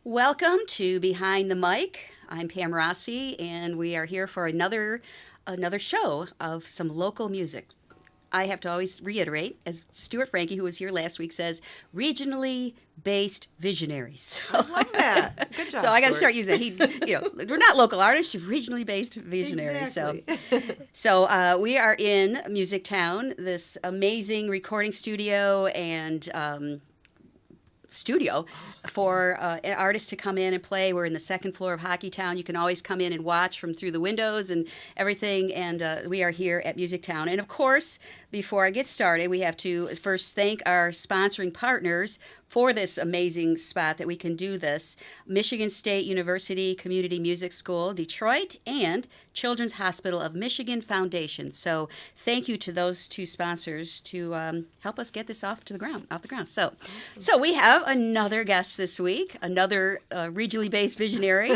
Welcome to Behind the Mic. I'm Pam Rossi, and we are here for another show of some local music. I have to always reiterate, as Stuart Frankie, who was here last week, says, regionally based visionaries. I love that. Good job. So I got to Stuart. start using that. We're not local artists, you're regionally based visionaries. Exactly. So we are in MusicTown, this amazing recording studio and studio for an artist to come in and play. We're in the second floor of Hockeytown. You can always come in and watch from through the windows and everything. And we are here at MusicTown. And of course, before I get started, we have to first thank our sponsoring partners for this amazing spot that we can do this. Michigan State University Community Music School, Detroit, and Children's Hospital of Michigan Foundation. So thank you to those two sponsors to help us get this off the ground. So we have another guest this week, another regionally based visionary,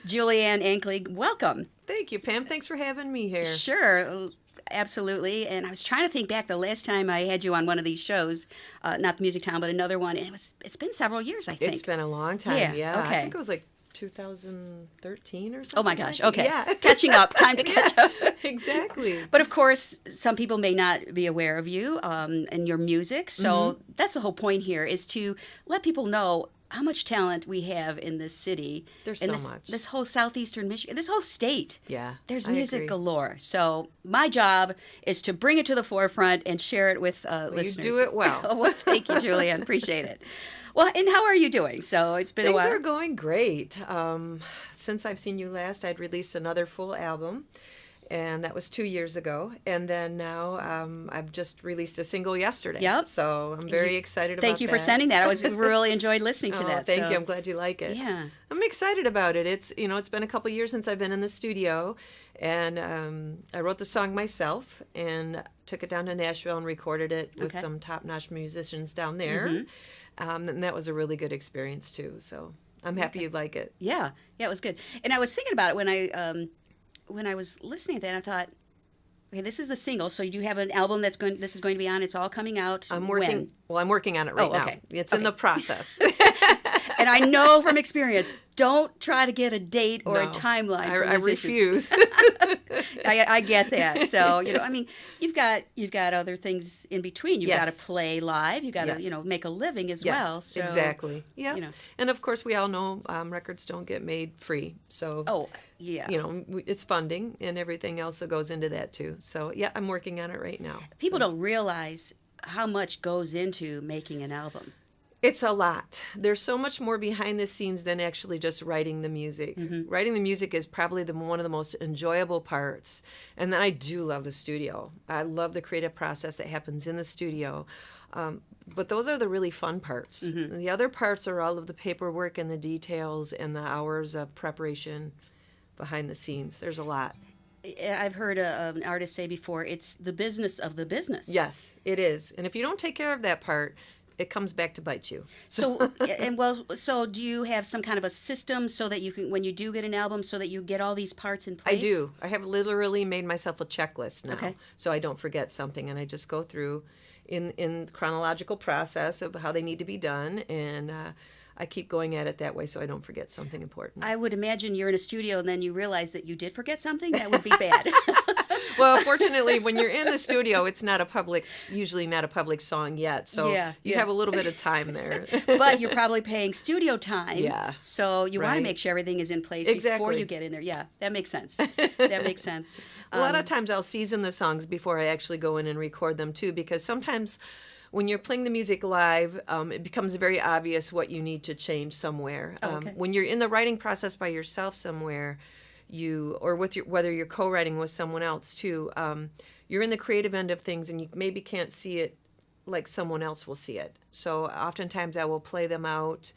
Julianne Ankley. Welcome. Thank you, Pam. Thanks for having me here. Sure. Absolutely. And I was trying to think back the last time I had you on one of these shows, not the MusicTown, but another one. And it's been several years, I think. It's been a long time. Yeah. Okay. I think it was like 2013 or something. Oh my gosh. Okay. Yeah. Catching up. Time to catch up. Exactly. But of course, some people may not be aware of you and your music. So that's the whole point here, is to let people know how much talent we have in this city. There's and so much. This whole southeastern Michigan, this whole state. Yeah. There's I music agree. galore. So my job is to bring it to the forefront and share it with listeners. You do it well. Well, thank you, Julianne. Appreciate it. Well, and how are you doing? So it's been a Things while. are going great. Since I've seen you last, I'd released another full album. And that was 2 years ago. And then now I've just released a single yesterday. Yep. So I'm very excited about that. Thank you for sending that. I really enjoyed listening to that. Thank so. you. I'm glad you like it. Yeah. I'm excited about it. It's been a couple years since I've been in the studio, and I wrote the song myself and took it down to Nashville and recorded it with some top-notch musicians down there. And that was a really good experience too. So I'm happy you like it. Yeah, it was good. And I was thinking about it when I was listening to that. I thought, okay, this is the single. So you do have an album this is going to be on. It's all coming out. I'm working on it right now. Okay. It's in the process. And I know from experience, don't try to get a date or a No, timeline. I refuse. I get that. So, you've got other things in between. You've got Yes. to play live. You've got to, make a living as Yes, well. So, exactly. Yeah. you know. And of course, we all know records don't get made free. So, Oh, yeah. it's funding and everything else that goes into that too. So, yeah, I'm working on it right now. People don't realize how much goes into making an album. It's a lot. There's so much more behind the scenes than actually just writing the music. Writing the music is probably one of the most enjoyable parts. And then I do love the studio. I love the creative process that happens in the studio. But those are the really fun parts. The other parts are all of the paperwork and the details and the hours of preparation behind the scenes. There's a lot. I've heard an artist say before, it's the business of the business. Yes, it is. And if you don't take care of that part, it comes back to bite you. So, so do you have some kind of a system so that you can, when you do get an album, so that you get all these parts in place? I do. I have literally made myself a checklist now, Okay. so I don't forget something, and I just go through in chronological process of how they need to be done, and I keep going at it that way so I don't forget something important. I would imagine you're in a studio and then you realize that you did forget something. That would be bad. Well, fortunately, when you're in the studio, it's usually not a public song yet, so you have a little bit of time there. But you're probably paying studio time. Yeah. So you want to Right. make sure everything is in place before Exactly. you get in there. Yeah, that makes sense. That makes sense. A lot of times I'll season the songs before I actually go in and record them too, because sometimes when you're playing the music live, it becomes very obvious what you need to change somewhere. Okay. When you're in the writing process by yourself somewhere, whether you're co-writing with someone else too, you're in the creative end of things and you maybe can't see it like someone else will see it. So oftentimes I will play them out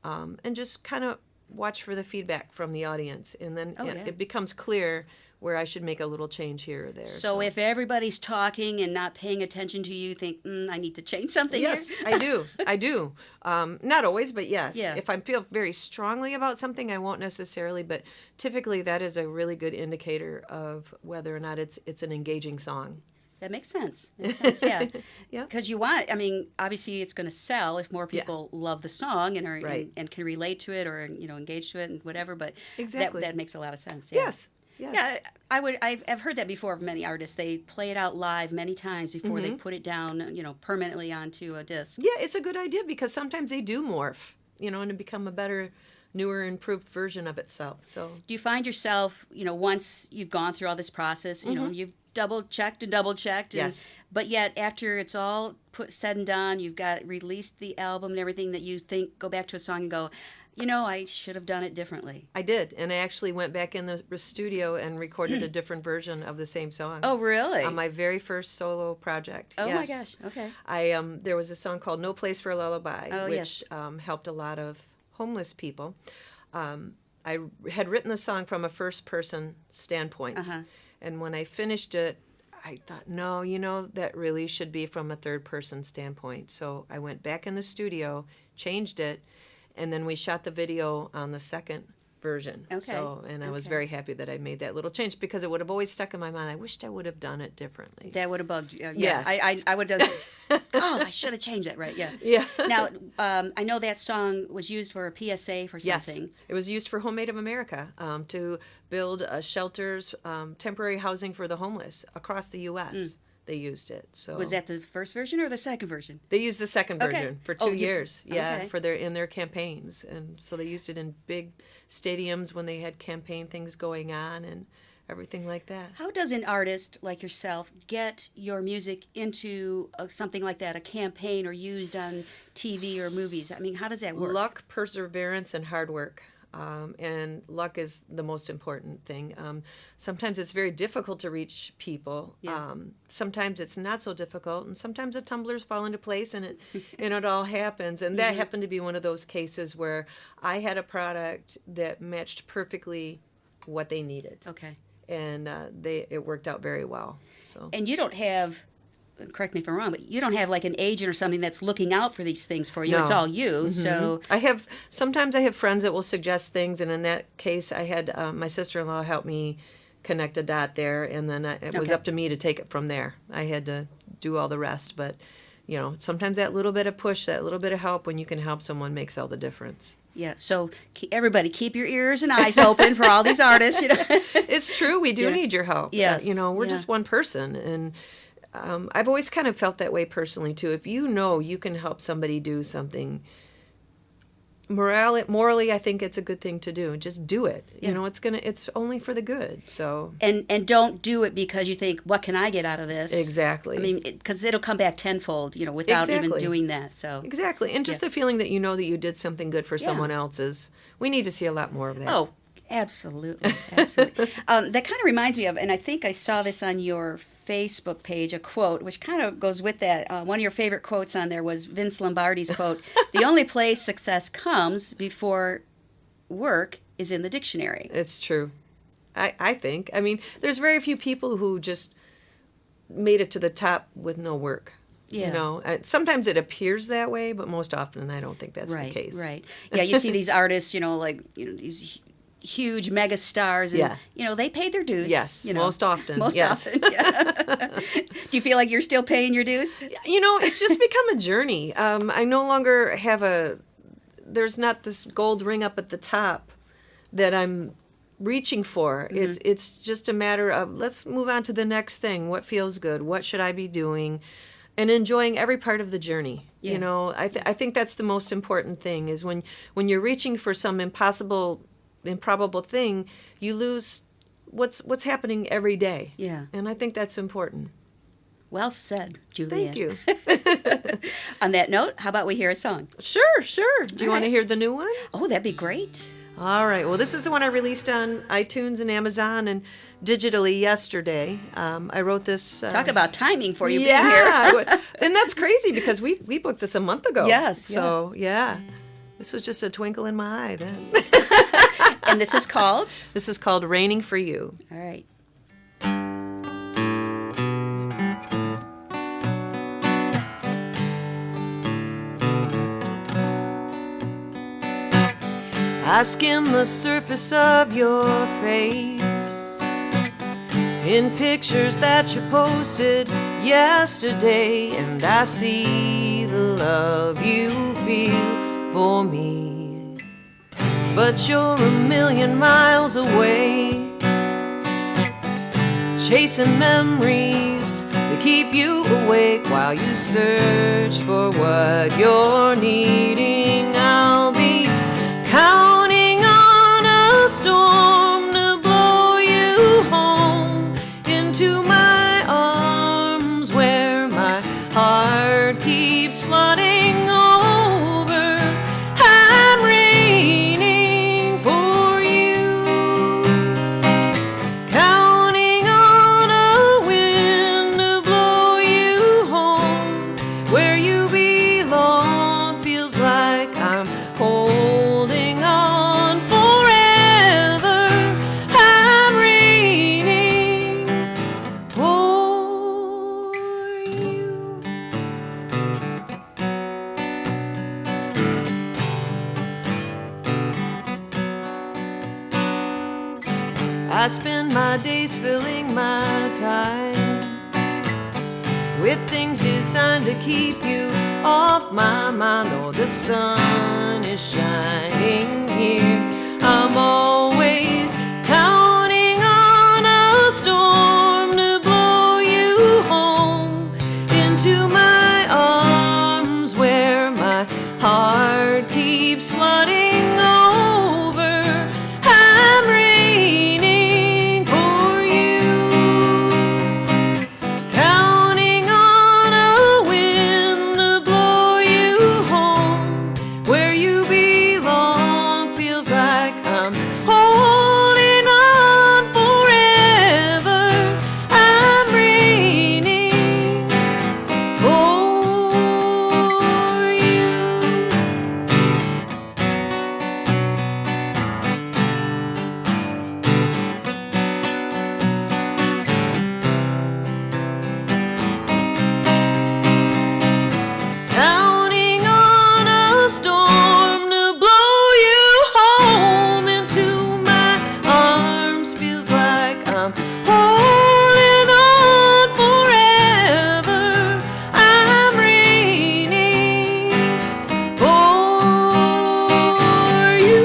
and just kind of watch for the feedback from the audience, and then it becomes clear where I should make a little change here or there. So if everybody's talking and not paying attention to you, think, I need to change something Yes, here? I do. Not always, but yes. Yeah. If I feel very strongly about something, I won't necessarily, but typically that is a really good indicator of whether or not it's an engaging song. That makes sense. Makes sense, yeah. Yeah. Because you want, I mean, obviously it's going to sell if more people love the song and are Right. and can relate to it or engage to it and whatever. But Exactly. that makes a lot of sense. Yeah. Yes. Yes. Yeah, I've heard that before of many artists. They play it out live many times before they put it down, permanently onto a disc. Yeah, it's a good idea because sometimes they do morph, and become a better, newer, improved version of itself. So Do you find yourself, once you've gone through all this process, you've double checked, Yes. but yet after it's all said and done, you've got released the album and everything that you think, go back to a song and go, I should have done it differently. I did, and I actually went back in the studio and recorded a different version of the same song. Oh, really? On my very first solo project. Oh, yes. my gosh. Okay. There was a song called "No Place for a Lullaby," Oh, which helped a lot of homeless people. I had written the song from a first-person standpoint, and when I finished it, I thought, no, that really should be from a third-person standpoint. So I went back in the studio, changed it, and then we shot the video on the second version. Okay. So, and I was very happy that I made that little change because it would have always stuck in my mind. I wished I would have done it differently. That would have bugged you. Yeah. Yes. I would have I should have changed it. Right. Yeah. Yeah. Now, I know that song was used for a PSA for something. Yes, it was used for Home Aid of America to build shelters, temporary housing for the homeless across the U.S. They used it. So Was that the first version or the second version? they used the second Okay. version for Oh, 2 you- years. Yeah, okay. for in their campaigns, and so they used it in big stadiums when they had campaign things going on and everything like that. How does an artist like yourself get your music into something like that, a campaign, or used on TV or movies? I mean, how does that work? Luck, perseverance, and hard work. And luck is the most important thing. Sometimes it's very difficult to reach people. Yeah. Sometimes it's not so difficult, and sometimes the tumblers fall into place, and it all happens. And that happened to be one of those cases where I had a product that matched perfectly what they needed, Okay. and it worked out very well. So. And you don't have, correct me if I'm wrong, but you don't have like an agent or something that's looking out for these things for you. No. It's all you. So Sometimes I have friends that will suggest things, and in that case, I had my sister-in-law help me connect a dot there, and then it was Okay. up to me to take it from there. I had to do all the rest, but sometimes that little bit of push, that little bit of help when you can help someone makes all the difference. yeah. So everybody, keep your ears and eyes open for all these artists. It's true, we do Yeah. need your help. Yes, We're yeah. just one person, and I've always kind of felt that way personally too. If you can help somebody do something, morally, I think it's a good thing to do. Just do it. Yeah. It's only for the good. So And don't do it because you think, what can I get out of this? exactly. I mean, because it'll come back tenfold, without even Exactly. doing that. So exactly, and just the feeling that that you did something good for someone else we need to see a lot more of that. Oh, absolutely, absolutely. That kind of reminds me of, and I think I saw this on your Facebook page, a quote which kind of goes with that. One of your favorite quotes on there was Vince Lombardi's quote: "The only place success comes before work is in the dictionary." It's true. I think. I mean, there's very few people who just made it to the top with no work. Yeah. Sometimes it appears that way, but most often I don't think that's Right, the case. right. Yeah, you see these artists, these huge mega stars, and they paid their dues. Yes, most often. Most yes. often. Yeah. Do you feel like you're still paying your dues? It's just become a journey. I no longer have there's not this gold ring up at the top that I'm reaching for. Mm-hmm. It's just a matter of let's move on to the next thing. What feels good? What should I be doing? And enjoying every part of the journey. Yeah. I think that's the most important thing is when you're reaching for some improbable thing, you lose what's happening every day. Yeah. And I think that's important. Well said, Julianne. Thank you. On that note, how about we hear a song? Sure. Do you All want to right. hear the new one? Oh, that'd be great. All right. Well, this is the one I released on iTunes and Amazon and digitally yesterday. I wrote this. Talk about timing for you being here. Yeah. And that's crazy because we booked this a month ago. Yes, So, yeah. This was just a twinkle in my eye then. And this is called? This is called Raining for You. All right. I skim the surface of your face, in pictures that you posted yesterday, and I see the love you feel for me. But you're a million miles away, chasing memories to keep you awake while you search for what you're needing. I'll be counting on a storm to blow you home into my arms, where my heart keeps flooding over. I'm raining for you, counting on a wind to blow you home where you belong. Feels like I'm holding on forever. I'm raining for you. I spend my days filling my time with things designed to keep you off my mind. Though the sun is shining here, I'm always counting on a storm to blow you home into my arms, where my heart keeps flooding over. I'm raining for you, counting on a wind to blow you home where you belong. Feels like I'm holding on forever. I'm raining for you. Counting on a storm to blow you home into my arms. Feels like I'm holding on forever. I'm raining for you.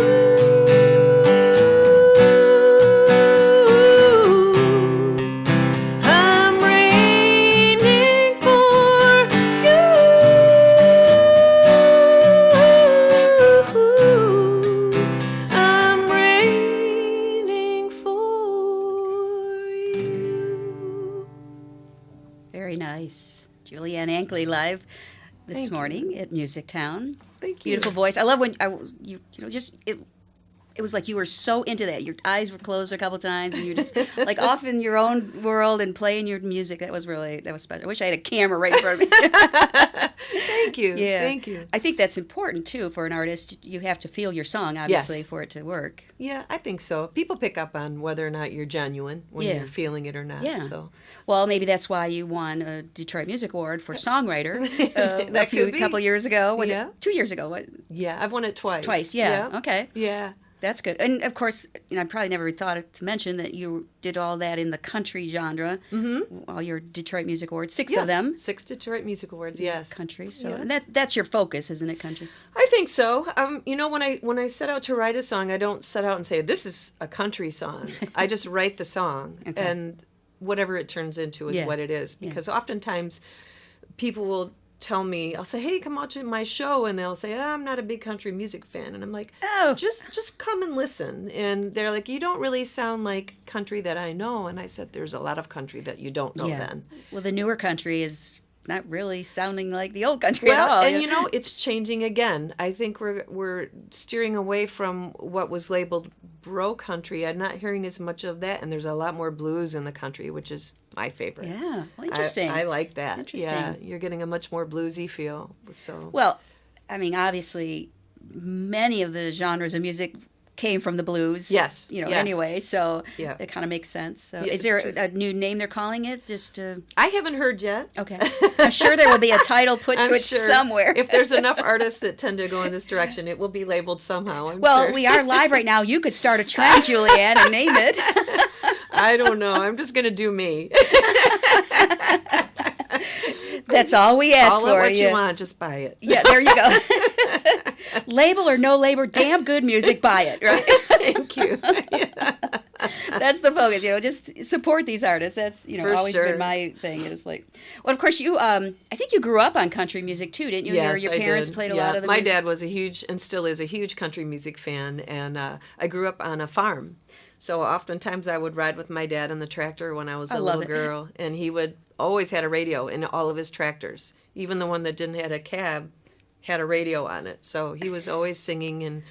I'm raining for you. I'm raining for you. Very nice. Julianne Ankley live this Thank morning at MusicTown. Thank you. Beautiful voice. I love when I was you know just it was like you were so into that. Your eyes were closed a couple times, and you're just like off in your own world and playing your music. That was special. I wish I had a camera right in front of me. Thank you. Yeah, Thank you. I think that's important too for an artist. You have to feel your song, obviously, Yes. for it to work. Yeah, I think so. People pick up on whether or not you're genuine when Yeah. you're feeling it or not. Yeah. So Well, maybe that's why you won a Detroit Music Award for songwriter That could be. couple years ago. Was Yeah. it 2 years ago? What? yeah, I've won it twice. Twice. Yeah. Okay. Yeah. That's good. And of course, I probably never thought to mention that you did all that in the country genre. All your Detroit Music Awards, six Yes. of them, 6 Detroit Music Awards. Yes. country. So Yeah. and that's your focus, isn't it, country? I think so. You know, when I set out to write a song, I don't set out and say this is a country song. I just write the song, and whatever it turns into is Yeah. what it is. Because oftentimes, people will tell me, I'll say, "Hey, come out to my show," and they'll say, "I'm not a big country music fan," and I'm like, Oh. just come and listen." And they're like, "You don't really sound like country that I know," and I said, "There's a lot of country that you don't know then." Well, the newer country is not really sounding like the old country Well, at all. and you know, it's changing again. I think we're steering away from what was labeled bro country. I'm not hearing as much of that, and there's a lot more blues in the country, which is my favorite. Yeah, well, interesting. I like that. Interesting. Yeah, you're getting a much more bluesy feel. So Well, I mean, obviously, many of the genres of music came from the blues. Yes, You know, yes. anyway, so Yeah. it kind of makes sense. So Yeah, is there it's a new name they're calling it? Just I haven't heard yet. okay. I'm sure there will be a title put to I'm it sure somewhere. if there's enough artists that tend to go in this direction, it will be labeled somehow. I'm Well, sure. we are live right now. You could start a trend, Julianne, and name it. I don't know. I'm just going to do me. That's all we ask Call for. it what you want, just buy it. Yeah, there you go. Label or no label, damn good music, buy it, right? Thank you. That's the focus, just support these artists. That's, For always sure. been my thing. It was like, well, of course, you, I think you grew up on country music too, didn't you? Yes, your I parents did. played a Yeah. lot of the My music. dad was a huge, and still is a huge country music fan, and I grew up on a farm. So oftentimes I would ride with my dad in the tractor when I was a love little it. girl, and he would always had a radio in all of his tractors. Even the one that didn't have a cab had a radio on it. So he was always singing and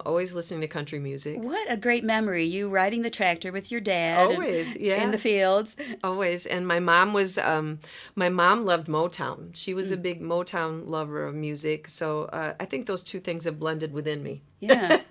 always listening to country music. What a great memory, you riding the tractor with your dad. Always, yeah. In the fields. Always. And my mom loved Motown. She was a big Motown lover of music. So I think those two things have blended within me. Yeah.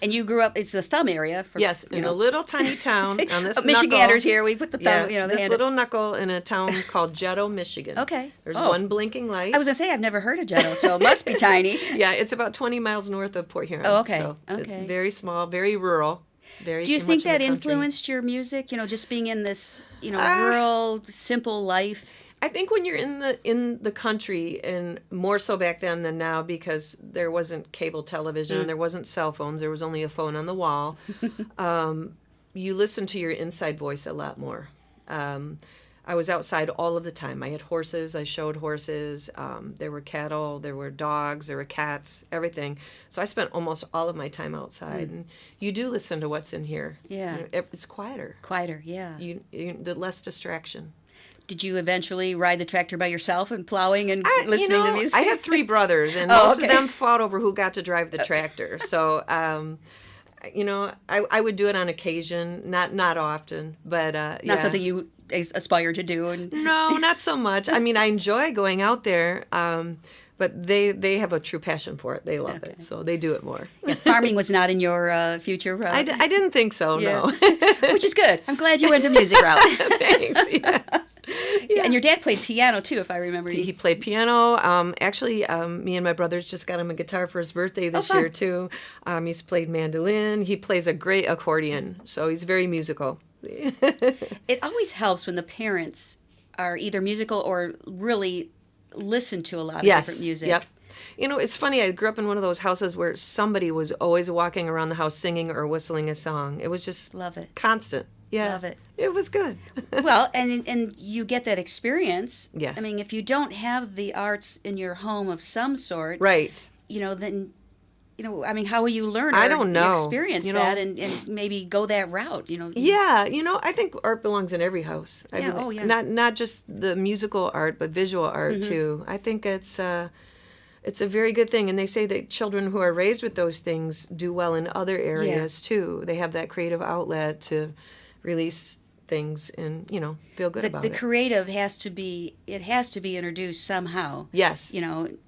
And you grew up, it's the Thumb area. Yes, in a little tiny town on this Michiganders knuckle. here, we put the thumb, the this hand. little knuckle in a town called Jetto, Michigan. Okay. There's Oh. one blinking light. I was going to say, I've never heard of Jetto, so it must be tiny. Yeah, it's about 20 miles north of Port Huron. Oh, okay. So Okay. very small, very rural. Very. Do you much think in the that country. influenced your music, just being in this, rural, simple life? I think when you're in the country, and more so back then than now, because there wasn't cable television and there wasn't cell phones, there was only a phone on the wall. You listen to your inside voice a lot more. I was outside all of the time. I had horses. I showed horses. There were cattle. There were dogs. There were cats. Everything. So I spent almost all of my time outside. And you do listen to what's in here. Yeah. It's quieter. Quieter, yeah. The less distraction. Did you eventually ride the tractor by yourself and plowing and listening to music? I had 3 brothers, and Oh, most okay. of them fought over who got to drive the tractor. So, I would do it on occasion, not often, but Not something you aspire to do. And No, not so much. I mean, I enjoy going out there, but they have a true passion for it. They love it, so they do it more. Yeah, farming was not in your future route. I didn't think so. Yeah. No. Which is good. I'm glad you went to music route. Thanks. Yeah. Yeah, and your dad played piano too, if I remember. He played piano. Actually, me and my brothers just got him a guitar for his birthday this fun. year too. He's played mandolin. He plays a great accordion, so he's very musical. It always helps when the parents are either musical or really listen to a lot of different music. Yep. It's funny. I grew up in one of those houses where somebody was always walking around the house singing or whistling a song. It was just Love it. constant. Yeah. Love it. It was good. Well, and you get that experience. Yes. I mean, if you don't have the arts in your home of some sort, Right. Then, I mean, how will you learn? I or don't know. Experience that and maybe go that route. Yeah, I think art belongs in every house. I Yeah, mean, oh, yeah. Not just the musical art, but visual art too. I think it's a very good thing, and they say that children who are raised with those things do well in other areas too. They have that creative outlet to release things and feel good about The it. creative has to be introduced somehow. Yes. And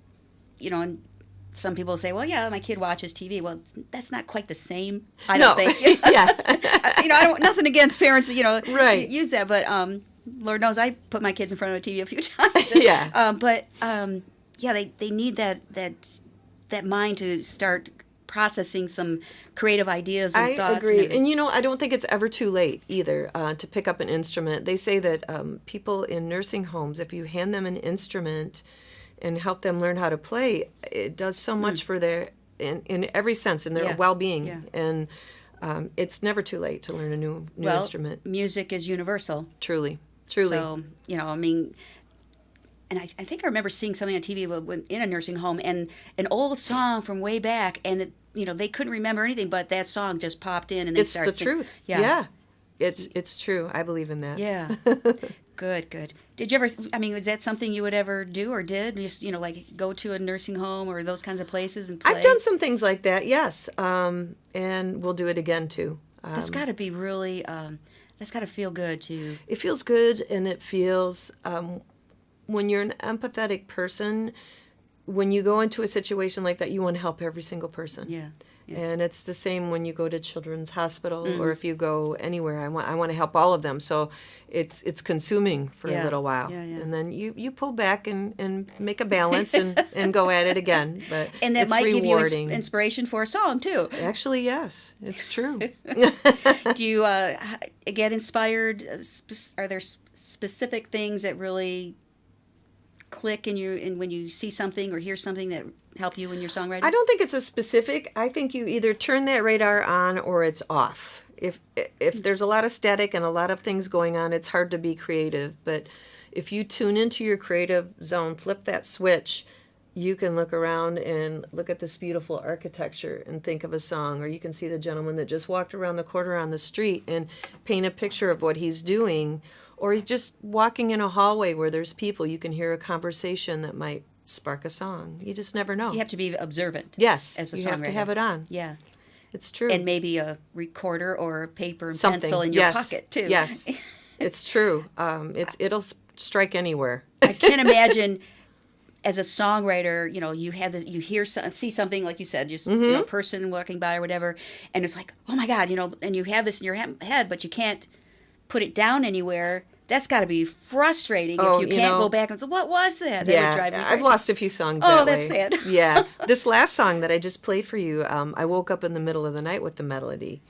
some people say, well, yeah, my kid watches TV. Well, that's not quite the same. I No. don't think. Yeah. I don't, nothing against parents, Right. use that, but Lord knows I put my kids in front of a TV a few times. Yeah. But they need that mind to start processing some creative ideas and I thoughts. agree. And And I don't think it's ever too late either to pick up an instrument. They say that people in nursing homes, if you hand them an instrument and help them learn how to play, it does so much for their, in every sense, in their Yeah. well-being. Yeah. And it's never too late to learn a new instrument. music is universal. Truly. So, I mean, and I think I remember seeing something on TV in a nursing home, and an old song from way back, and they couldn't remember anything, but that song just popped in, and they It's started the singing. truth. Yeah. Yeah. It's true. I believe in that. Yeah. Good. Did you ever, I mean, was that something you would ever do or did? Just, like go to a nursing home or those kinds of places and play? I've done some things like that, yes. And we'll do it again too. That's got to be really, that's got to feel good to. It feels good, and it feels when you're an empathetic person, when you go into a situation like that, you want to help every single person. Yeah. Yeah. And it's the same when you go to Children's Hospital or if you go anywhere. I want to help all of them. So it's consuming for a little while. Yeah, yeah. And then you pull back and make a balance and go at it again. But And that it's might rewarding. give you inspiration for a song, too. Actually, yes, it's true. Do you get inspired? Are there specific things that really click in you when you see something or hear something that help you in your songwriting? I don't think it's a specific. I think you either turn that radar on or it's off. If there's a lot of static and a lot of things going on, it's hard to be creative. But if you tune into your creative zone, flip that switch, you can look around and look at this beautiful architecture and think of a song. Or you can see the gentleman that just walked around the corner on the street and paint a picture of what he's doing. Or just walking in a hallway where there's people, you can hear a conversation that might spark a song. You just never know. You have to be observant. Yes, as a you songwriter. have to have it on. Yeah. It's true. And maybe a recorder or paper and Something. pencil in your pocket, too. Yes, it's true. It'll strike anywhere. I can't imagine as a songwriter, you have this, you see something like you said, just a person walking by or whatever, and it's like, oh my God, and you have this in your head, but you can't put it down anywhere. That's got to be frustrating if you can't go back and say, what was that? That would drive me crazy. I've lost a few songs Oh, that that's way. sad. Yeah. This last song that I just played for you, I woke up in the middle of the night with the melody.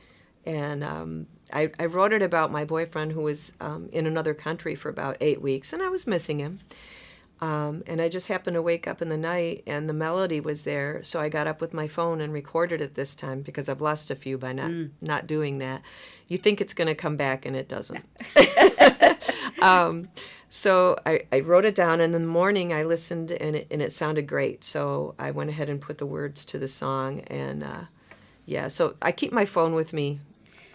And I wrote it about my boyfriend who was in another country for about 8 weeks, and I was missing him. And I just happened to wake up in the night, and the melody was there. So I got up with my phone and recorded it this time because I've lost a few by not doing that. You think it's going to come back, and it doesn't. So I wrote it down, and in the morning I listened, and it sounded great. So I went ahead and put the words to the song, and so I keep my phone with me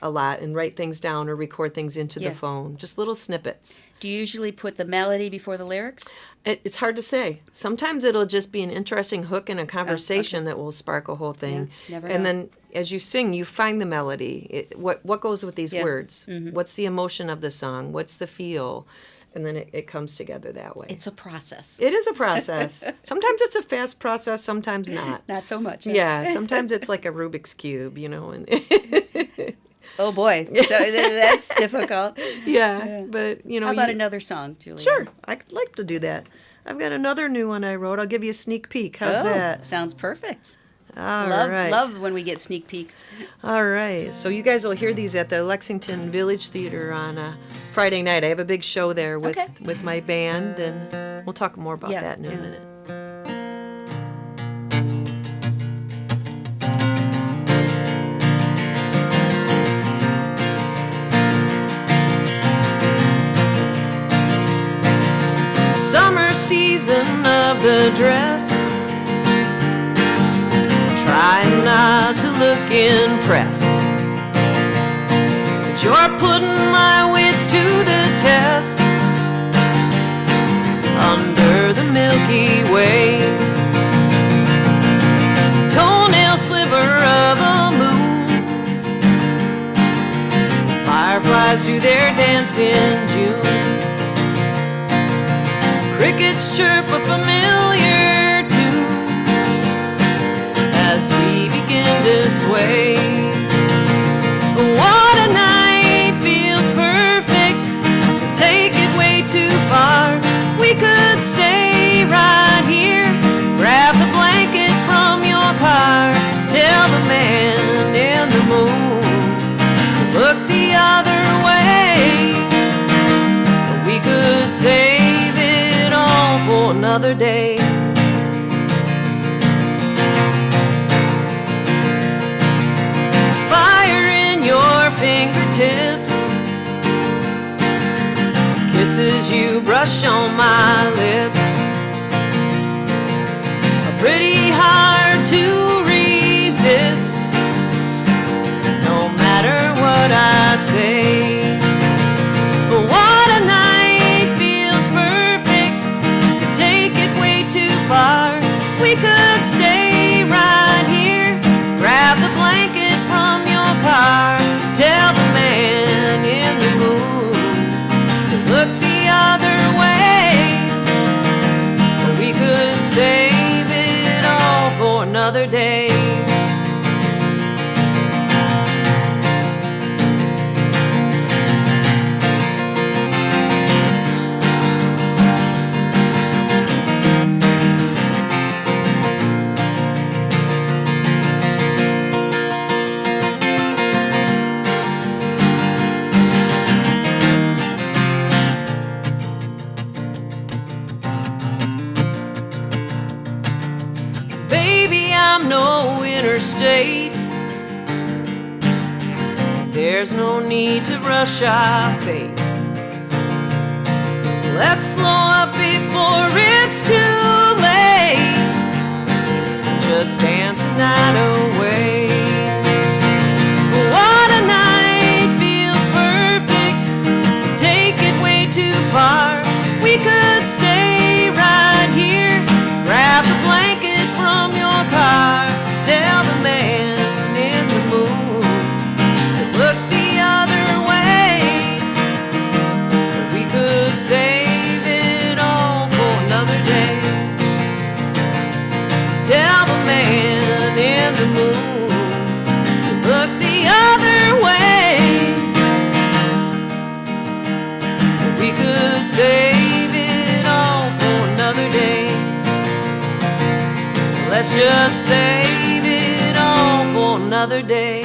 a lot and write things down or record things into the phone, just little snippets. Do you usually put the melody before the lyrics? It's hard to say. Sometimes it'll just be an interesting hook in a conversation that will spark a whole thing. Yeah, never and know. then as you sing, you find the melody. What goes with these words? Mm-hmm. What's the emotion of the song? What's the feel? And then it comes together that way. It's a process. It is a process. Sometimes it's a fast process, sometimes not. Not so much. Huh? Yeah, sometimes it's like a Rubik's Cube, and Oh, boy. So that's difficult. yeah, but, How about another song, Julianne? Sure, I'd like to do that. I've got another new one I wrote. I'll give you a sneak peek. How's that? Sounds perfect. All right. Love when we get sneak peeks. All right. So you guys will hear these at the Lexington Village Theater on Friday night. I have a big show there with my band, and we'll talk more about that in a minute. Summer season of the dress, trying not to look impressed, but you're putting my wits to the test. Under the Milky Way, toenail sliver of a moon, fireflies do their dance in June. Crickets chirp a familiar tune as we begin to sway. What a night, feels perfect. Take it way too far. We could stay right here. Grab the blanket from your car. Tell the man in the moon to look the other way. We could save it all for another day. Fire in your fingertips, kisses you brush on my lips, are pretty hard to resist, no matter what I say. But what a night, feels perfect. Take it way too far. We could stay right here. Grab the blanket from your car. Tell the man in the moon to look the other way. We could save another day. Baby, I'm no interstate. There's no need to rush our fate. Let's slow up before it's too late. Just dance the night away. What a night, feels perfect. Take it way too far. We could stay right here. Grab the blanket from your car. Tell the man in the moon to look the other way. We could save it all for another day. Tell the man in the moon to look the other way. We could save it all for another day. Let's just save it all for another day.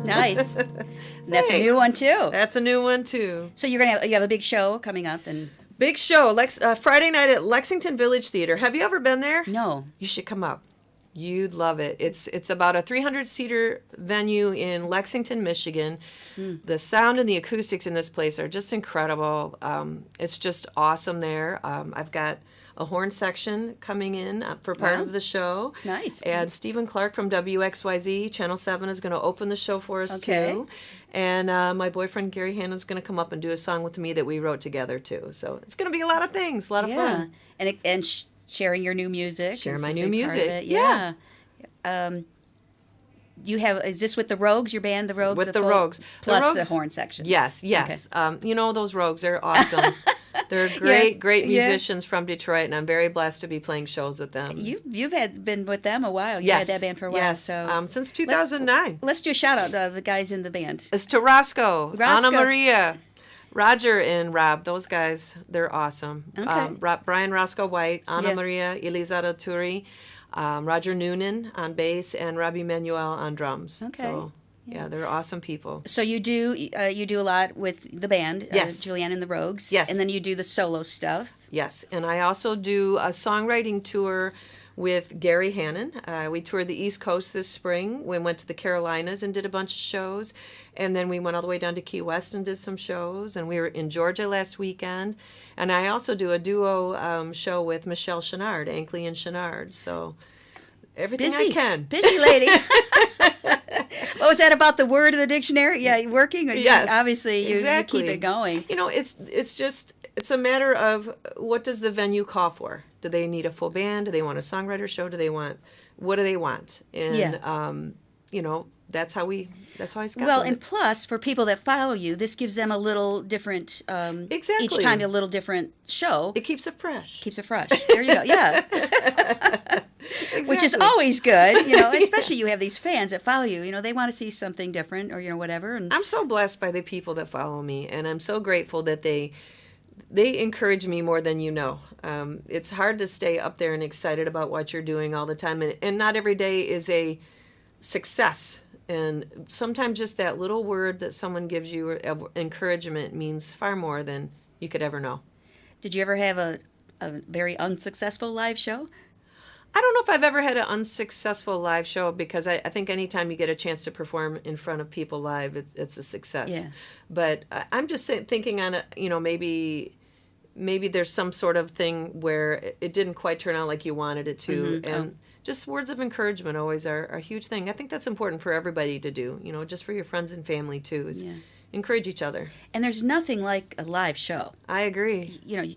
Nice. That's a new one too. That's a new one too. So you have a big show coming up, and Big show, Friday night at Lexington Village Theater. Have you ever been there? no, You should come up. You'd love it. It's about a 300-seater venue in Lexington, Michigan. The sound and the acoustics in this place are just incredible. It's just awesome there. I've got a horn section coming in for part Wow. of the show. Nice. And Stephen Clark from WXYZ, Channel 7, is going to open the show for us, Okay. too. And my boyfriend, Gary Hannon's going to come up and do a song with me that we wrote together, too. So it's going to be a lot of things, a lot of yeah, fun. and sharing your new music. Share is my a new big part of music. it. Yeah. Is this with the Rogues? Your band, the Rogues? With the full- Rogues. plus the Rogues- horn section. Yes. You know those Rogues, they're awesome. They're great yeah. musicians from Detroit, and I'm very blessed to be playing shows with them. You've been with them a while. You Yes. had that band for a while. Yes. So Since 2009. let's do a shout out to the guys in the band. It's to Roscoe, Roscoe. Anna Maria, Roger, and Rob. Those guys, they're awesome. Okay. Brian Roscoe White, Anna Yeah. Maria, Elizada Turi, Roger Noonan on bass, and Robbie Manuel on drums. Okay. So, yeah, they're awesome people. So you do a lot with the band, Yes. Julianne and the Rogues. Yes. And then you do the solo stuff. Yes, and I also do a songwriting tour with Gary Hannon. We toured the East Coast this spring. We went to the Carolinas and did a bunch of shows. And then we went all the way down to Key West and did some shows. And we were in Georgia last weekend. And I also do a duo show with Michelle Chenard, Ankley and Chenard. So everything Busy. I can. Busy lady. What was that about the word of the dictionary? Yeah, you working? Or Yes, obviously, you exactly. keep it going. You know, it's a matter of what does the venue call for? Do they need a full band? Do they want a songwriter show? What do they want? And Yeah. you know, that's how I schedule Well, it. and plus, for people that follow you, this gives them a little different, Exactly. each time a little different show. It keeps it fresh. Keeps it fresh. There you go. Yeah. Which is Exactly. always good, especially you have these fans that follow you. They want to see something different or, whatever. And I'm so blessed by the people that follow me, and I'm so grateful that they encourage me more than you know. It's hard to stay up there and excited about what you're doing all the time, and not every day is a success. And sometimes just that little word that someone gives you of encouragement means far more than you could ever know. did you ever have a very unsuccessful live show? I don't know if I've ever had an unsuccessful live show, because I think anytime you get a chance to perform in front of people live, it's a success. Yeah. But I'm just thinking on it, maybe there's some sort of thing where it didn't quite turn out like you wanted it to. And just words of encouragement always are a huge thing. I think that's important for everybody to do, just for your friends and family too, is encourage each other. And there's nothing like a live show. I agree.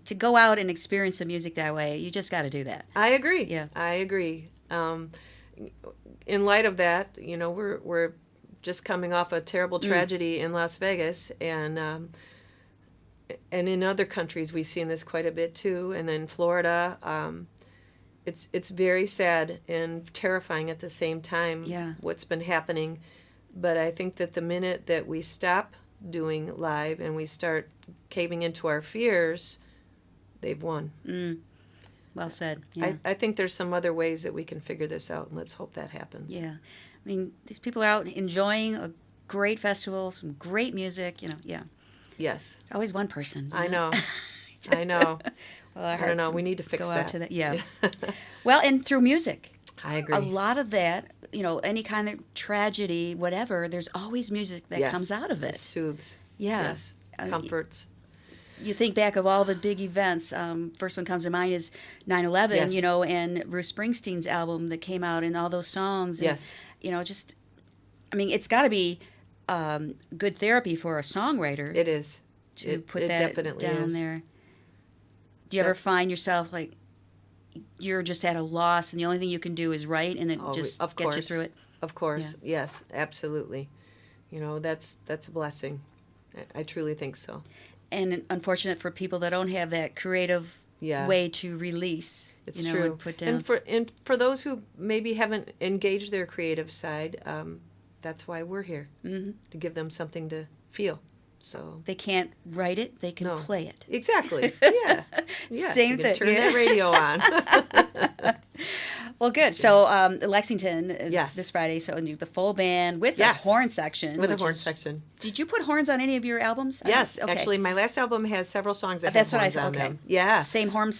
To go out and experience the music that way, you just got to do that. I agree. Yeah. I agree. In light of that, we're just coming off a terrible tragedy in Las Vegas, and in other countries we've seen this quite a bit too, and in Florida, it's very sad and terrifying at the same time. Yeah. What's been happening, but I think that the minute that we stop doing live and we start caving into our fears, they've won. Well said. Yeah. I think there's some other ways that we can figure this out, and let's hope that happens. Yeah. I mean, these people are out enjoying a great festival, some great music, yeah. Yes. It's always one person. I know. I know. Well, our I don't hearts know. We need to fix go that. out to that. Yeah. Well, and through music. I agree. A lot of that, any kind of tragedy, whatever, there's always music that Yes. comes out of it. Soothes. Yeah. Yes. Comforts. You think back of all the big events. First one comes to mind is 9/11, Yes. And Bruce Springsteen's album that came out and all those songs. And, Yes. It's got to be good therapy for a songwriter It is. to put it that definitely down is. there. Do you ever find yourself like you're just at a loss and the only thing you can do is write and it just of gets you course. through it? Of course. Yes, absolutely. That's a blessing. I truly think so. And unfortunate for people that don't have that creative Yeah. way to release. It's and true. put down. And for those who maybe haven't engaged their creative side, that's why we're here, to give them something to feel. So They can't write it; they can No. play it. exactly, yeah. Same you can thing, Turn yeah. that radio on. Well, good. So Lexington is Yes. this Friday. So the full band with Yes. the horn section. With a which horn is- section. Did you put horns on any of your albums? Yes, Okay. actually, my last album has several songs that That's have what I horns thought. on Okay. them. Yeah. Same horn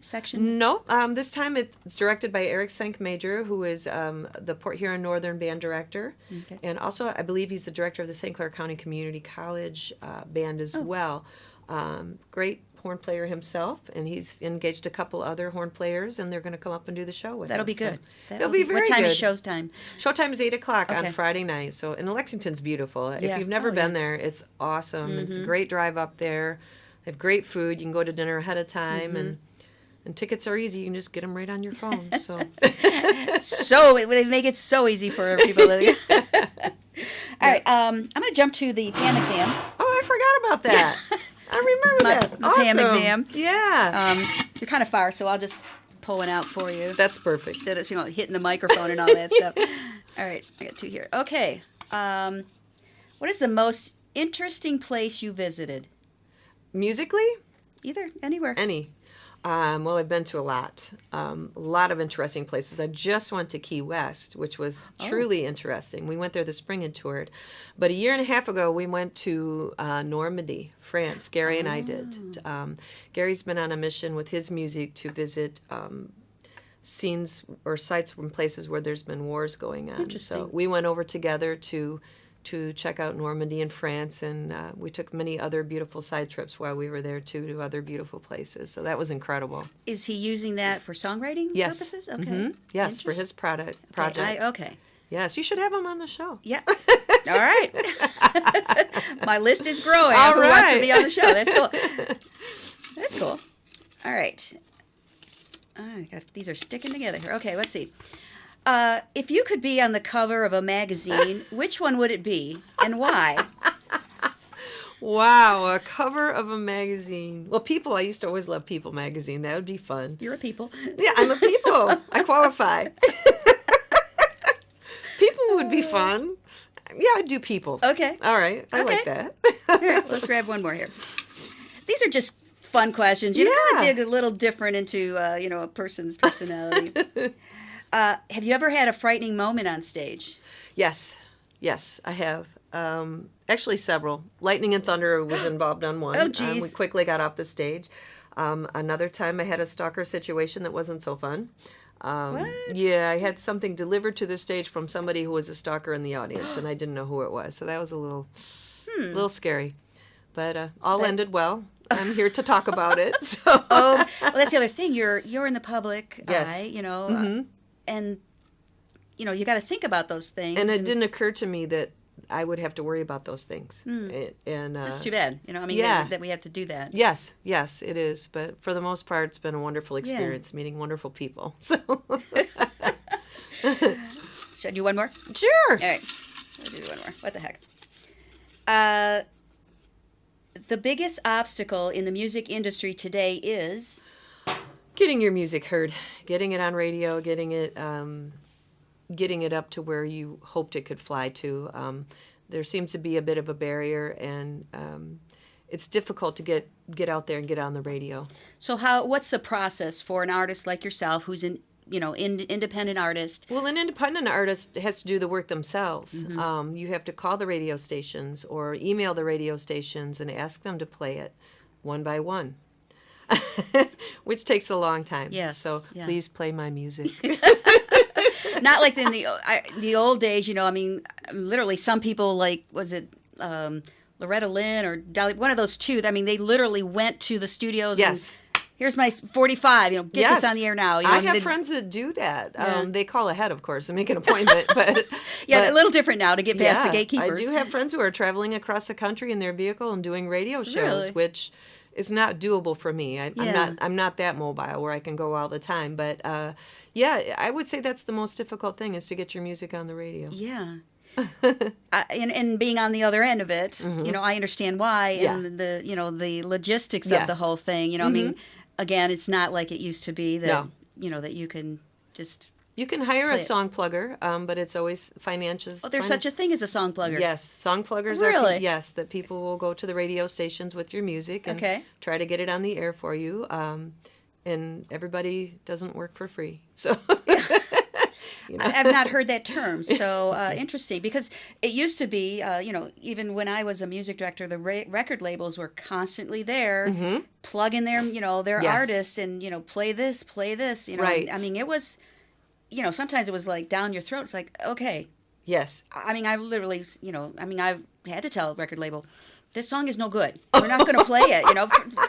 section. No, this time it's directed by Eric Senk Major, who is the Port Huron Northern band director. Okay. And also, I believe he's the director of the St. Clair County Community College band as well. Great horn player himself, and he's engaged a couple other horn players, and they're going to come up and do the show with That'll us. be good. So it'll be very What time good. is showtime? Showtime is 8:00 Okay. on Friday night. So, and Lexington's beautiful. Yeah. If you've never Oh, been yeah. there, it's awesome. It's a great drive up there. They have great food. You can go to dinner ahead of time, and tickets are easy. You can just get them right on your phone. So, So they make it so easy for people. All right, I'm going to jump to the PAM exam. oh, I forgot about that. I remember that. the PAM Awesome. exam. Yeah, You're kind of far, so I'll just pull one out for you that's perfect. instead of hitting the microphone and all that stuff. All right, I got two here. Okay, what is the most interesting place you visited? Musically, Either, anywhere. any. Well, I've been to a lot of interesting places. I just went to Key West, which was truly interesting. We went there this spring and toured. But a year and a half ago, we went to Normandy, France. Gary and I did. Gary's been on a mission with his music to visit scenes or sites from places where there's been wars going on. Interesting. So we went over together to check out Normandy in France, and we took many other beautiful side trips while we were there too, to other beautiful places. So that was incredible. Is he using that for songwriting Yes. purposes? Okay. Mhm. Yes, for his project. Okay. Yes, you should have him on the show. Yeah. All right. My list is growing. All Who wants to right. be on the show? That's cool. That's cool. All right. These are sticking together here. Okay, let's see. If you could be on the cover of a magazine, which one would it be and why? Wow, a cover of a magazine. Well, People, I used to always love People magazine. That would be fun. You're a people. Yeah, I'm a People. I qualify. People would be fun. Yeah, I'd do People. Okay. All right. I like Okay. that. All right, let's grab one more here. These are just fun questions. You kind Yeah. of dig a little different into a person's personality. Have you ever had a frightening moment on stage? Yes, I have. Actually, several. Lightning and Thunder was involved on one. Oh, geez. We quickly got off the stage. Another time, I had a stalker situation that wasn't so fun. What? Yeah, I had something delivered to the stage from somebody who was a stalker in the audience, and I didn't know who it was. So that was a little scary. But all ended well. I'm here to talk about it. So. Well, that's the other thing. You're in the public Yes. eye, and you got to think about those things. And it didn't occur to me that I would have to worry about those things. And That's too bad. Yeah. that we have to do that. Yes, it is. But for the most part, it's been a wonderful experience meeting wonderful people. So, Should I do one more? sure. All right. I'll do one more. What the heck? The biggest obstacle in the music industry today is getting your music heard, getting it on radio, getting it up to where you hoped it could fly to. There seems to be a bit of a barrier, and it's difficult to get out there and get on the radio. So what's the process for an artist like yourself who's independent artist? Well, an independent artist has to do the work themselves. You have to call the radio stations or email the radio stations and ask them to play it one by one, which takes a long time. Yes. So please play my music. Not like in the old days, literally some people, like, was it Loretta Lynn or Dolly, one of those two, they literally went to the studios Yes. and here's my 45, get this on the air now. I have friends that do that. They call ahead, of course, and make an appointment. But a little different now to get past the gatekeepers. I do have friends who are traveling across the country in their vehicle and doing radio shows, Really? which is not doable for me. I'm not that mobile where I can go all the time. But I would say that's the most difficult thing, is to get your music on the radio. Yeah. And being on the other end of it, I understand why, and the logistics of the whole thing. Again, it's not like it used to be that that you can just. You can hire a song plugger, but it's always financials. Oh, there's such a thing as a song plugger. Yes, song pluggers Really? are that people will go to the radio stations with your music and try to get it on the air for you. And everybody doesn't work for free, so. I've not heard that term, so interesting, because it used to be, even when I was a music director, the record labels were constantly there, plugging their artists and, play this, Right. It was, sometimes it was like down your throat. It's like, okay. Yes. I literally, I've had to tell a record label, this song is no good. We're not going to play it.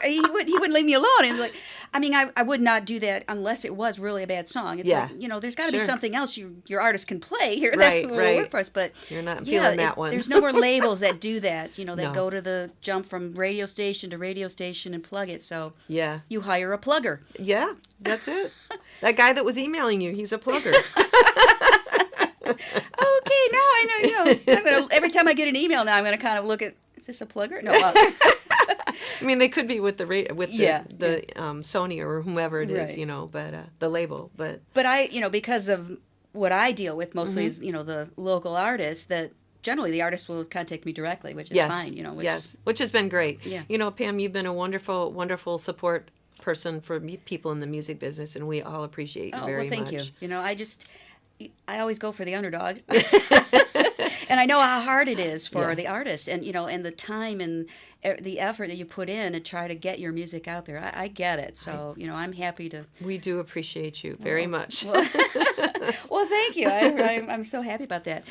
He wouldn't leave me alone. And like, I would not do that unless it was really a bad song. It's like, there's got to be something else your artist can play here that will work for us. But you're not feeling that one. There's no more labels that do that. That go to the jump from radio station to radio station and plug it. So you hire a plugger. Yeah, that's it. That guy that was emailing you, he's a plugger. Okay, now I know. Every time I get an email now, I'm gonna kind of look at, is this a plugger? No. They could be with the Sony or whomever it is, but the label. But I, because of what I deal with mostly is, the local artists, that generally the artist will contact me directly, which is fine, which has been great. Yeah. Pam, you've been a wonderful, wonderful support person for people in the music business, and we all appreciate you very much. Well, thank you. I always go for the underdog. And I know how hard it is for the artist, and and the time and the effort that you put in to try to get your music out there. I get it. So, I'm happy to. We do appreciate you very much. Well, thank you. I'm so happy about that.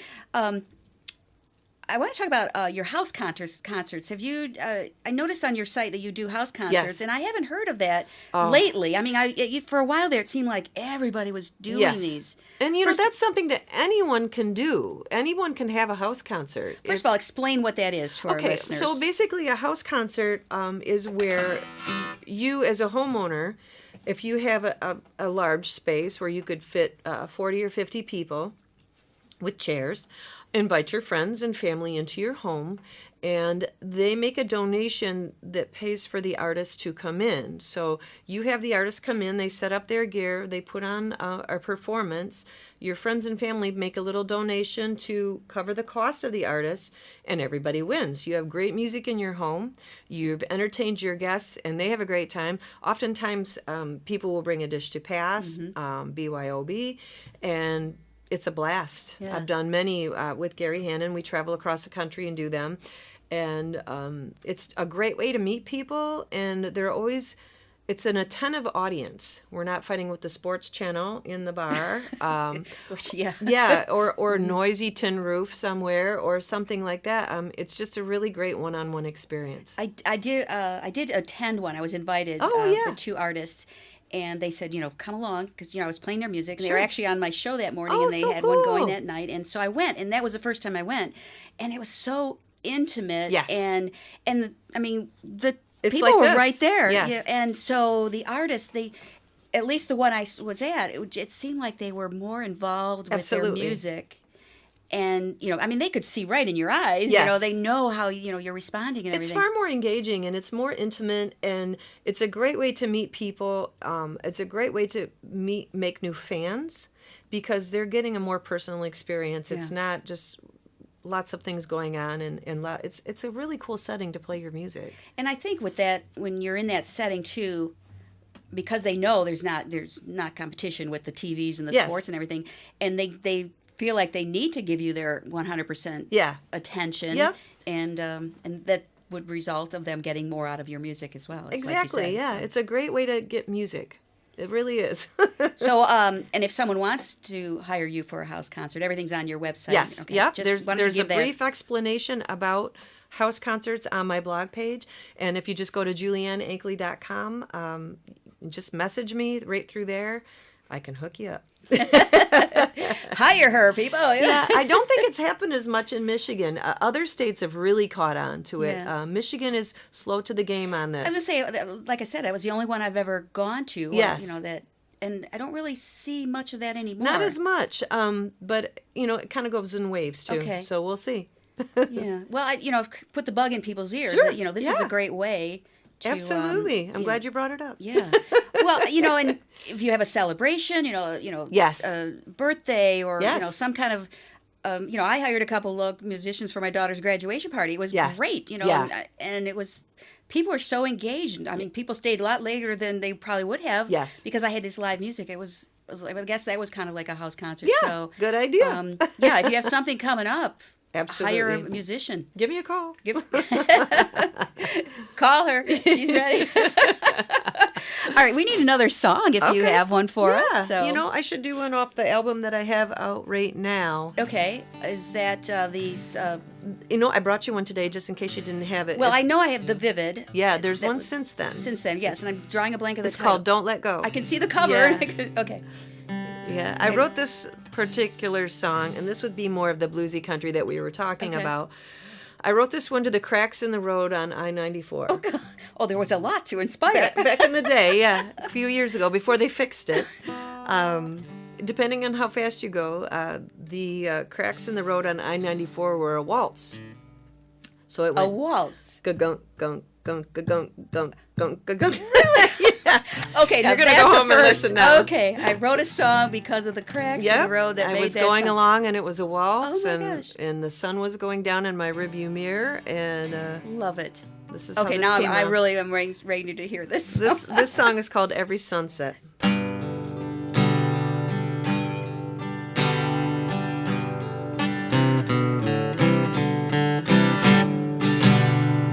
I want to talk about your house concerts. Have you? I noticed on your site that you do house concerts, and I haven't heard of that lately. For a while there, it seemed like everybody was doing these. And that's something that anyone can do. Anyone can have a house concert. First of all, explain what that is to our listeners. So basically, a house concert is where you, as a homeowner, if you have a large space where you could fit 40 or 50 people with chairs, invite your friends and family into your home, and they make a donation that pays for the artist to come in. So you have the artist come in, they set up their gear, they put on a performance. Your friends and family make a little donation to cover the cost of the artist, and everybody wins. You have great music in your home, you've entertained your guests, and they have a great time. Oftentimes, people will bring a dish to pass, BYOB, and it's a blast. Yeah. I've done many with Gary Hannon. We travel across the country and do them. And it's a great way to meet people. And it's an attentive audience. We're not fighting with the sports channel in the bar. Or noisy tin roof somewhere or something like that. It's just a really great one-on-one experience. I did attend one. I was invited with two artists. And they said, come along, because, I was playing their music. And they were actually on my show that morning, and they had one going that night. And so I went, and that was the first time I went. And it was so intimate. Yes. And the it's people like were this. right there. Yes. Yeah, and so the artists, at least the one I was at, it seemed like they were more involved with their music. And, I mean, they could see right in your eyes. Yes. They know how, you're responding and It's everything. far more engaging, and it's more intimate, and it's a great way to meet people. It's a great way to make new fans, because they're getting a more personal experience. It's not just lots of things going on, and it's a really cool setting to play your music. And I think with that, when you're in that setting too, because they know there's not competition with the TVs and the sports and everything, and they feel like they need to give you their 100% attention, and that would result of them getting more out of your music as well. Exactly, like you said. yeah. It's a great way to get music. It really is. So, and if someone wants to hire you for a house concert, everything's on your website. Yes, Okay. yeah. Just wanted to There's a give that. brief explanation about house concerts on my blog page, and if you just go to julianneankley.com, just message me right through there. I can hook you up. Hire her, people. Yeah, I don't think it's happened as much in Michigan. Other states have really caught on to it. Yeah. Michigan is slow to the game on this. I was going to say, like I said, that was the only one I've ever gone to. Yes. And I don't really see much of that anymore. Not as much, but it kind of goes in waves too. Okay. So we'll see. Yeah. Well, put the bug in people's ears. Sure. That, this is a great way to... Absolutely. I'm glad you brought it up. Yeah. Well, and if you have a celebration, Yes. a birthday or, Yes. some kind of... I hired a couple of musicians for my daughter's graduation party. It was great, and it was... People were so engaged. I mean, people stayed a lot later than they probably would have. Yes. Because I had this live music. It was I guess that was kind of like a house concert. Yeah, So, good idea. if you have something coming up, Absolutely. hire a musician. Give me a call. Call her. She's ready. All right, we need another song if you have one for us. So. I should do one off the album that I have out right now. Okay, is that these... I brought you one today just in case you didn't have it. Well, I know I have the Vivid. Yeah, there's one since then. Since then, yes, and I'm drawing a blank of the It's title. called Don't Let Go. I can see the cover. Yeah. Okay. Yeah, I wrote this particular song, and this would be more of the bluesy country that we were talking about. I wrote this one to the cracks in the road on I-94. Oh, God. Oh, there was a lot to inspire. Back in the day, yeah, a few years ago, before they fixed it. Depending on how fast you go, the cracks in the road on I-94 were a waltz. So it went A waltz. Gunk, gunk, gunk, gunk, gunk, gunk, gunk. Really? Yeah. Okay, now You're gonna that's go a home and first. listen now. Okay, I wrote a song because of the cracks in the road that I made was that going song. along, and it was a waltz, Oh, my gosh. and the sun was going down in my rearview mirror, and Love it. this is how Okay, this now came I out. really am ready to hear this. This song is called Every Sunset.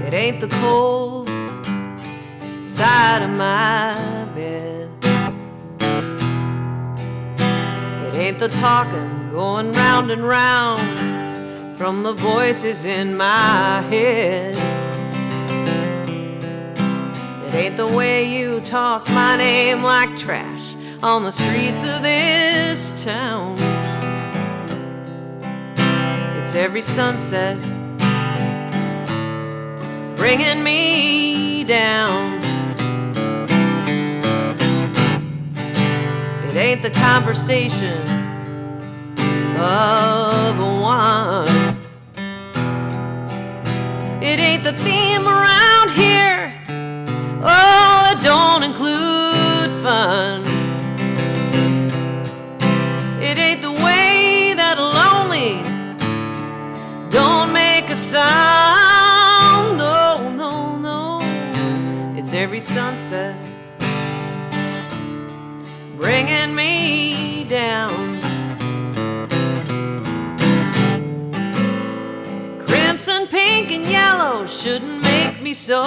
It ain't the cold side of my bed. It ain't the talking going round and round from the voices in my head. It ain't the way you toss my name like trash on the streets of this town. It's every sunset bringing me down. It ain't the conversation of one. It ain't the theme around here. Oh, it don't include fun. It ain't the way that lonely don't make a sound. No, no, no. It's every sunset bringing me down. Crimson, pink, and yellow shouldn't make me so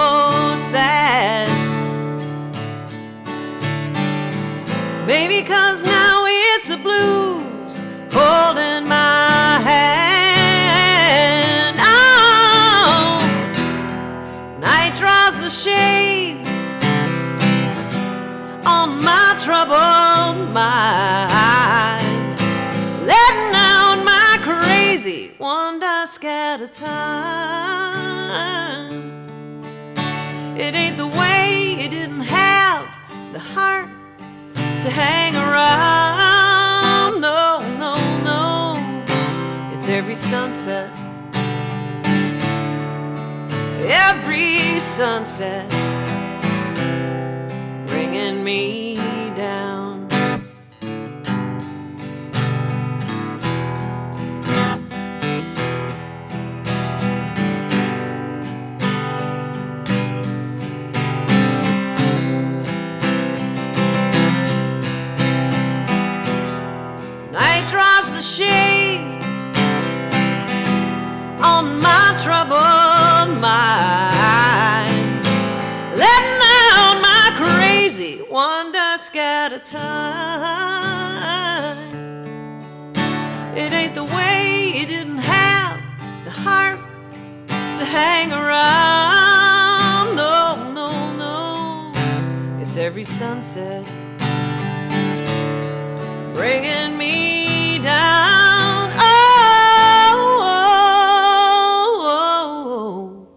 sad. Maybe 'cause now it's the blues holding my hand. Oh, night draws the shade on my troubled mind, letting out my crazy one dusk at a time. It ain't the way you didn't have the heart to hang around. No, no, no. It's It's every sunset. Every sunset bringing me down. Night draws the shade on my troubled mind, letting out my crazy one dusk at a time. It ain't the way you didn't have the heart to hang around. No, no, no. It's every sunset bringing me down. Oh,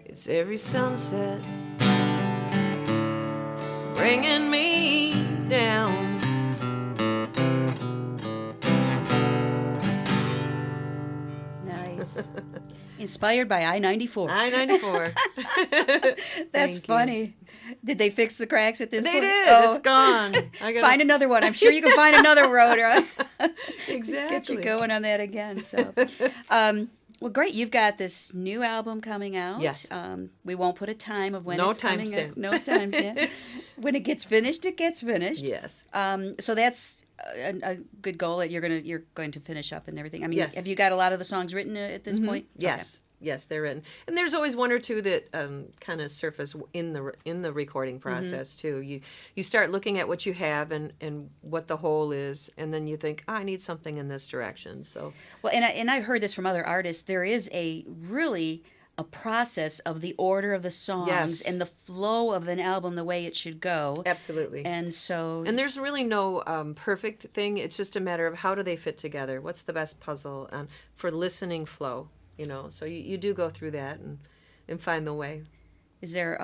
it's every sunset bringing me down. Nice. Inspired by I-94. I-94. That's funny. Did they fix the cracks at this They point? did. Oh. It's gone. I gotta Find another one. I'm sure you can find another road, right? Exactly. Get you going on that again. So, well, great. You've got this new album coming out. Yes. We won't put a time of when No it's coming timestamp. out. No timestamp. When it gets finished, it gets finished. Yes. So that's a good goal that you're going to finish up and everything. I mean, Yes. have you got a lot of the songs written at this point? Yes. Yes, they're written, and there's always one or two that kind of surface in the recording process too. You start looking at what you have and what the whole is, and then you think, I need something in this direction. So Well, and I've heard this from other artists. There is a process of the order of the songs Yes. and the flow of an album, the way it should go. absolutely. And so, And there's really no perfect thing. It's just a matter of how do they fit together. What's the best puzzle for listening flow? You know, so you do go through that and find the way. is there?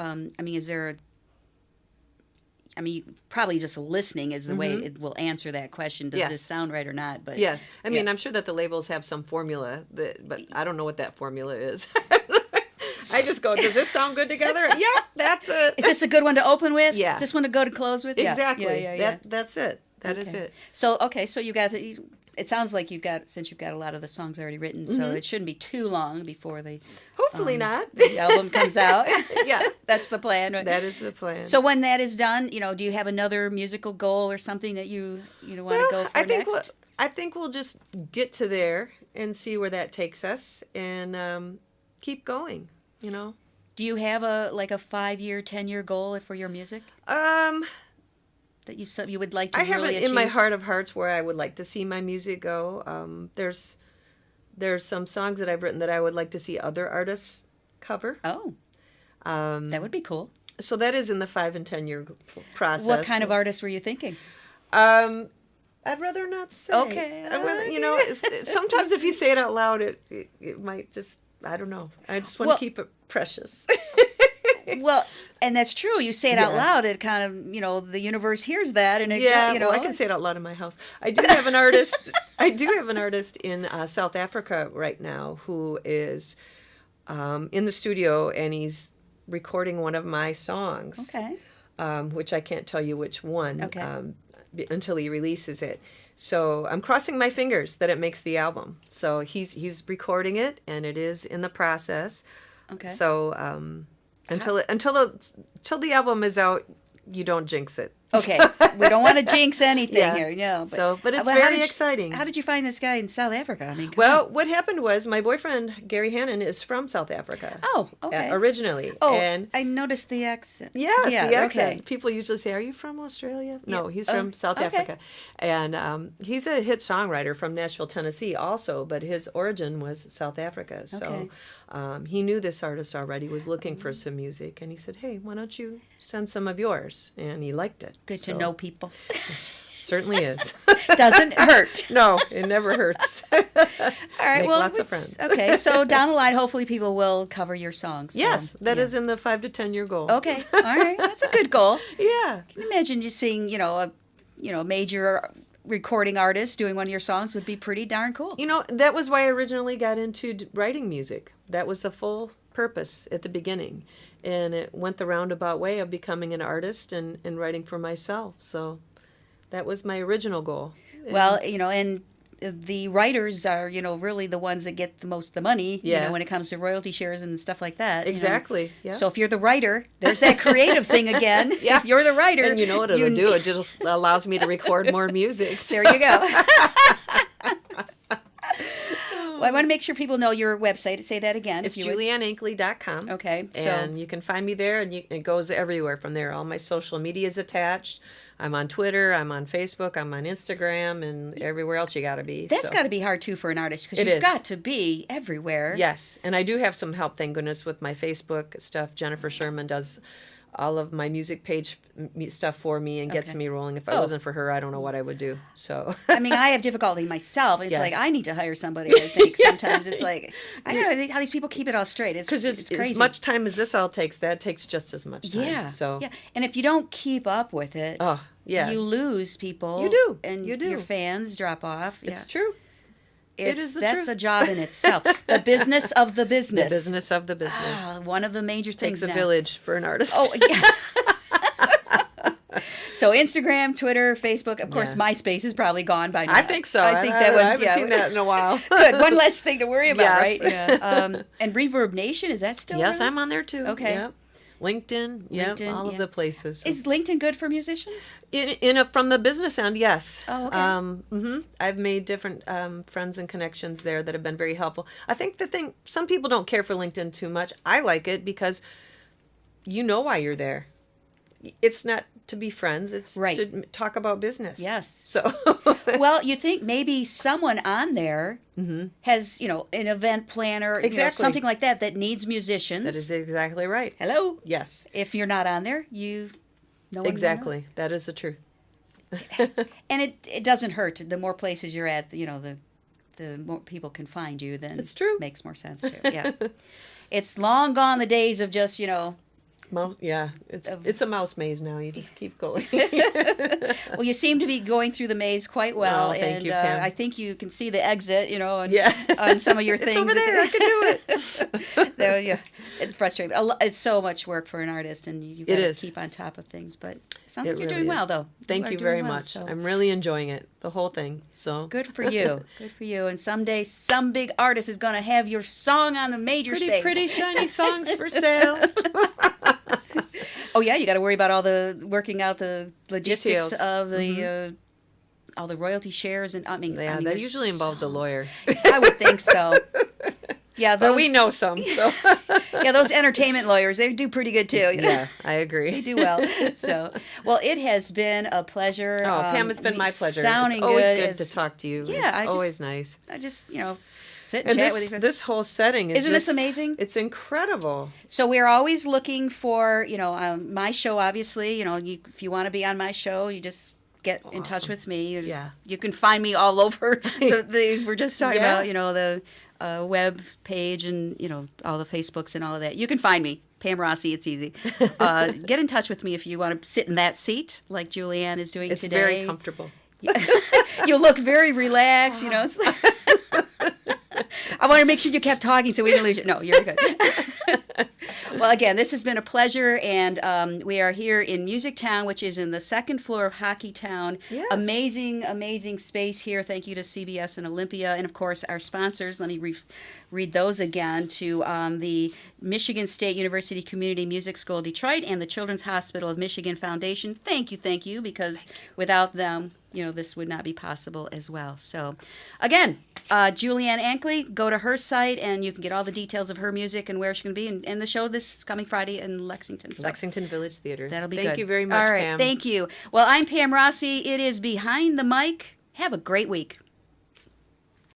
Probably just listening is the way it will answer that question. Does Yes. this sound right or not? But Yes, I mean, yeah. I'm sure that the labels have some formula but I don't know what that formula is. I just go, does this sound good together? Yeah, that's it. Is this a good one to open with? Yeah. Is this one to go to close with? Yeah. Exactly. Yeah. That's it. That is Okay. it. So you got it sounds like you've got a lot of the songs already written, so it shouldn't be too long before Hopefully not. the album comes out. Yeah. That's the plan. Right? That is the plan. So when that is done, do you have another musical goal or something that you want to go for next? I think we'll just get to there and see where that takes us and keep going, you know. Do you have a 5-year, 10-year goal for your music that you would like to I really have it achieve? in my heart of hearts where I would like to see my music go. There's some songs that I've written that I would like to see other artists cover. Oh, that would be cool. So that is in the 5 and 10 year process. What kind of artists were you thinking? I'd rather not say. Okay. Sometimes if you say it out loud, it might just, I don't know. I just want to keep it precious. Well, and that's true. You say it out Yeah. loud, it kind of, the universe hears that, and it, Well, I can say it out loud in my house. I do have an artist. I do have an artist in South Africa right now who is in the studio, and he's recording one of my songs. Okay. Which I can't tell you which one. Okay. Until he releases it. So I'm crossing my fingers that it makes the album. So he's recording it, and it is in the process. Okay. So until the album is out, you don't jinx it. Okay, we don't want to jinx anything Yeah. here, no. But it's how very did you- exciting. How did you find this guy in South Africa? I mean, come Well, on. what happened was my boyfriend Gary Hannon is from South Africa. Oh, okay. Originally. Oh, and I noticed the accent. yes, Yeah, the accent. okay. People usually say, "Are you from Australia?" No, Yeah. he's from South okay. Africa, and he's a hit songwriter from Nashville, Tennessee, also. But his origin was South Africa, so Okay. he knew this artist already. Was looking for some music, and he said, "Hey, why don't you send some of yours?" And he liked it. Good So, to know people. Certainly is. Doesn't hurt. No, it never hurts. All right, Make well, lots of friends. Okay, so down the line, hopefully people will cover your songs. So, Yes, that is yeah. in the 5 to 10 year goal. Okay, all right, that's a good goal. Yeah. Can you imagine you seeing, a major recording artist doing one of your songs would be pretty darn cool. You know, that was why I originally got into writing music. That was the full purpose at the beginning. And it went the roundabout way of becoming an artist and writing for myself. So that was my original goal. Well, and the writers are, really the ones that get the most of the money, when it comes to royalty shares and stuff like that. Exactly. Yeah. So if you're the writer, there's that creative thing again. Yeah. If you're the writer. And you know what it'll do? It just allows me to record more music. There you go. Well, I want to make sure people know your website. Say that again. It's JulianneAnkley.com. Okay. And you can find me there, and it goes everywhere from there. All my social media is attached. I'm on Twitter, I'm on Facebook, I'm on Instagram, and everywhere else you got to be. That's got to be hard, too, for an artist, because It you've is. got to be everywhere. Yes, and I do have some help, thank goodness, with my Facebook stuff. Jennifer Sherman does all of my music page stuff for me and gets Okay. me rolling. If it wasn't for her, I don't know what I would do. So I mean, I have difficulty myself. It's Yes. like I need to hire somebody, I think. Sometimes it's like, I don't know how these people keep it all straight. because It's crazy. as much time as this all takes, that takes just as much time. Yeah. So yeah. And if you don't keep up with it, Oh, yeah. you lose people. You do. And You do. your fans drop off. it's yeah. true. It is the That's truth. a job in itself. The business of the The business. business of the business. One of the major things Takes a now. village for an artist. Oh, yeah. So Instagram, Twitter, Facebook, of course, Yeah. MySpace is probably gone by now. I think so. I think that was, I haven't seen that in a while. Good. One less thing to worry about, Yes. right? Yeah. And Reverb Nation, is that still Yes, around? I'm on there too. Okay. Yep. LinkedIn. Yep. LinkedIn, All yeah. of the places. Is LinkedIn good for musicians? From the business end, yes. Oh, okay. I've made different friends and connections there that have been very helpful. I think some people don't care for LinkedIn too much. I like it because you know why you're there. It's not to be friends. It's Right. to talk about business. Yes. So Well, you think maybe someone on there has, an event planner, Exactly. something like that needs musicians. that is exactly right. Hello. Yes. If you're not on there, no one will Exactly. That is the truth. know. And it doesn't hurt. The more places you're at, the more people can find you, then It's true. makes more sense too. Yeah. It's long gone the days of just, Mouse, yeah, it's a mouse maze now. You just keep going. well, you seem to be going through the maze quite well. Oh, thank and you, Pam. I think you can see the exit, and, Yeah. on some of your It's things. over there. I can do it. There, yeah, it's frustrating. It's so much work for an artist, and you got It to is. keep on top of things. But it sounds It like you're really doing is. well, though. Thank are you doing very well, much. so I'm really enjoying it, the whole thing. So good for you. Good for you. And someday, some big artist is going to have your song on the major stage. pretty shiny songs for sale. Oh yeah, you got to worry about working out the logistics Details. of the all the royalty shares, and I mean, Yeah, that there's usually involves a lawyer. I would think so. Yeah, But we know some. So Yeah, those entertainment lawyers, they do pretty good too. yeah, I They agree. do well. So, well, it has been a pleasure. Oh, Pam, it's been my pleasure. Sounding It's always good is- to talk to you. Yeah, it's always nice. I just, sit and And chat with you. this whole setting is Isn't this just- amazing? It's incredible. So we're always looking for, my show, obviously, if you want to be on my show, you just get in touch with me. You can find me all over these we're just talking Yeah. about, the web page and, all the Facebooks and all of that. You can find me. Pam Rossi, it's easy. Get in touch with me if you want to sit in that seat like Julianne is doing It's today. very comfortable. You look very relaxed, It's like, I want to make sure you kept talking so we didn't lose you. No, you're good. Well, again, this has been a pleasure, and we are here in MusicTown, which is in the second floor of Hockeytown. Yes. Amazing, amazing space here. Thank you to CBS and Olympia, and of course our sponsors. Let me read those again: to the Michigan State University Community Music School Detroit and the Children's Hospital of Michigan Foundation. Thank you, because without them, this would not be possible as well. So, again, Julianne Ankley, go to her site and you can get all the details of her music and where she's going to be and the show this coming Friday in Lexington. So Lexington Village Theater. that'll be Thank good. you very much, All right, Pam. thank you. Well, I'm Pam Rossi. It is Behind the Mic. Have a great week.